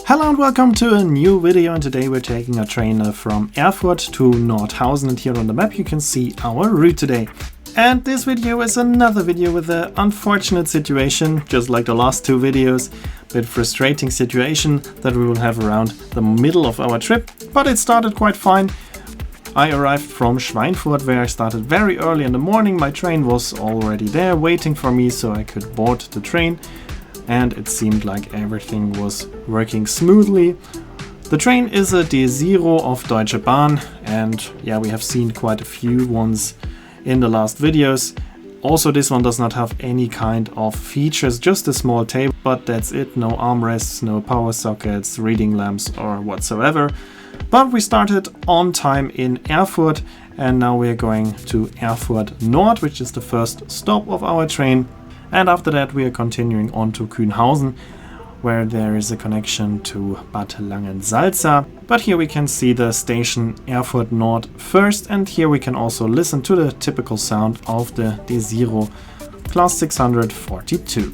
Hello and welcome to a new video, and today we're taking a train from Erfurt to Nordhausen, and here on the map you can see our route today. And this video is another video with an unfortunate situation, just like the last two videos. Bit frustrating situation that we will have around the middle of our trip, but it started quite fine. I arrived from Schweinfurt, where I started very early in the morning. My train was already there waiting for me so I could board the train. And it seemed like everything was working smoothly. The train is a Desiro of Deutsche Bahn, and yeah, we have seen quite a few ones in the last videos. Also, this one does not have any kind of features, just a small table, but that's it. No armrests, no power sockets, reading lamps or whatsoever. But we started on time in Erfurt, and now we're going to Erfurt Nord, which is the first stop of our train. And after that we are continuing on to Kühnhausen, where there is a connection to Bad Langensalza. But here we can see the station Erfurt Nord first, and here we can also listen to the typical sound of the Desiro Class 642.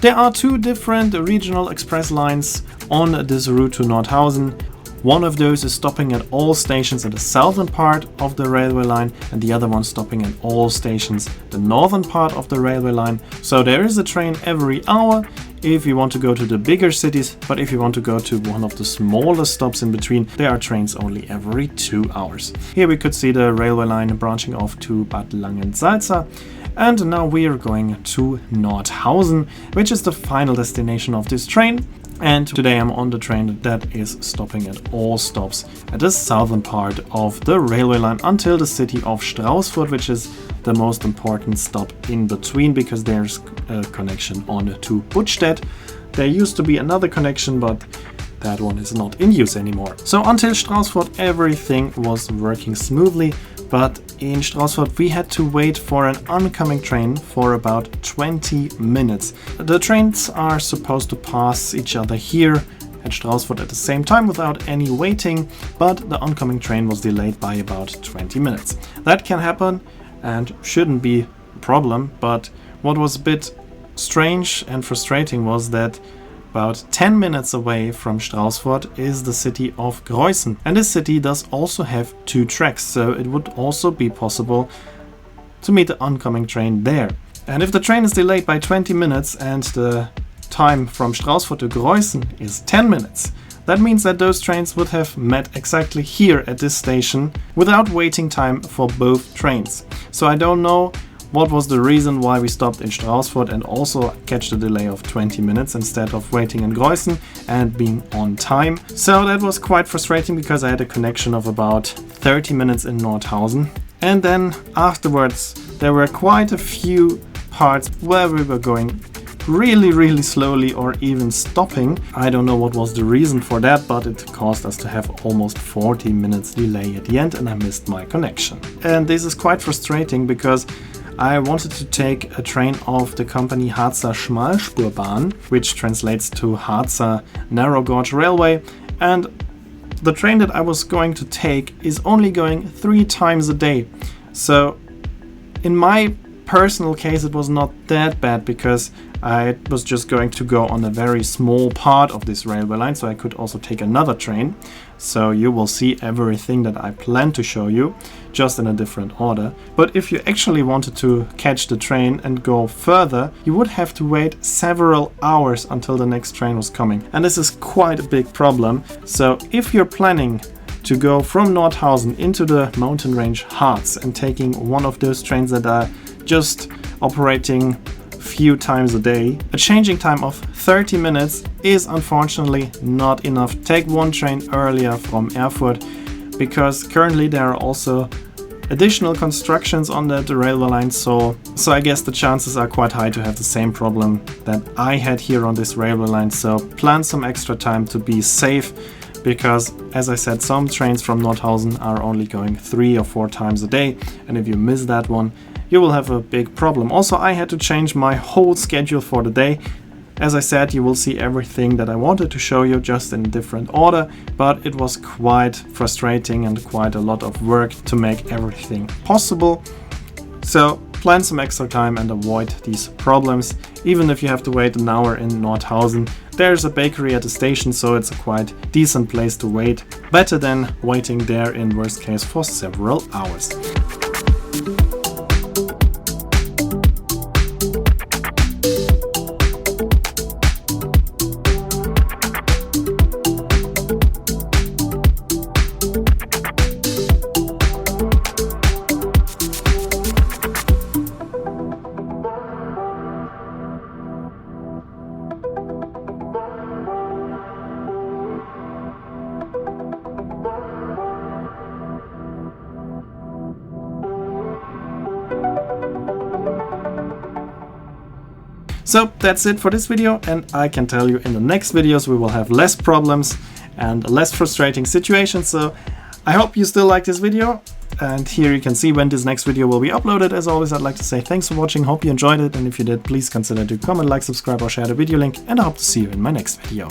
There are two different regional express lines on this route to Nordhausen. One of those is stopping at all stations in the southern part of the railway line, and the other one stopping at all stations the northern part of the railway line. So there is a train every hour if you want to go to the bigger cities, but if you want to go to one of the smaller stops in between, there are trains only every 2 hours. Here we could see the railway line branching off to Bad Langensalza. And now we are going to Nordhausen, which is the final destination of this train. And today I'm on the train that is stopping at all stops at the southern part of the railway line until the city of Straußfurt, which is the most important stop in between, because there's a connection on to Buttstedt. There used to be another connection, but that one is not in use anymore. So until Straußfurt everything was working smoothly, but in Straußfurt we had to wait for an oncoming train for about 20 minutes. The trains are supposed to pass each other here at Straußfurt at the same time without any waiting, but the oncoming train was delayed by about 20 minutes. That can happen and shouldn't be a problem, but what was a bit strange and frustrating was that about 10 minutes away from Straußfurt is the city of Greußen, and this city does also have two tracks, so it would also be possible to meet the oncoming train there. And if the train is delayed by 20 minutes and the time from Straußfurt to Greußen is 10 minutes, that means that those trains would have met exactly here at this station without waiting time for both trains. So I don't know what was the reason why we stopped in Straußfurt and also catch the delay of 20 minutes instead of waiting in Greußen and being on time. So that was quite frustrating, because I had a connection of about 30 minutes in Nordhausen. And then afterwards there were quite a few parts where we were going really slowly or even stopping. I don't know what was the reason for that, but it caused us to have almost 40 minutes delay at the end, and I missed my connection. And this is quite frustrating, because I wanted to take a train of the company Harzer Schmalspurbahn, which translates to Harzer Narrow Gauge Railway, and the train that I was going to take is only going 3 times a day. So in my personal case, it was not that bad because I was just going to go on a very small part of this railway line, so I could also take another train. So you will see everything that I plan to show you, just in a different order. But if you actually wanted to catch the train and go further, you would have to wait several hours until the next train was coming. And this is quite a big problem. So if you're planning to go from Nordhausen into the mountain range Harz and taking one of those trains that are just operating few times a day, a changing time of 30 minutes is unfortunately not enough. Take one train earlier from Erfurt, because currently there are also additional constructions on that railway line, so I guess the chances are quite high to have the same problem that I had here on this railway line. So plan some extra time to be safe, because as I said, some trains from Nordhausen are only going 3 or 4 times a day, and if you miss that one, you will have a big problem. Also, I had to change my whole schedule for the day. As I said, you will see everything that I wanted to show you, just in a different order, but it was quite frustrating and quite a lot of work to make everything possible. So plan some extra time and avoid these problems. Even if you have to wait an hour in Nordhausen, there's a bakery at the station, so it's a quite decent place to wait. Better than waiting there in worst case for several hours. So that's it for this video, and I can tell you in the next videos we will have less problems and less frustrating situations. So I hope you still like this video, and here you can see when this next video will be uploaded. As always, I'd like to say thanks for watching, hope you enjoyed it, and if you did, please consider to comment, like, subscribe or share the video link, and I hope to see you in my next video.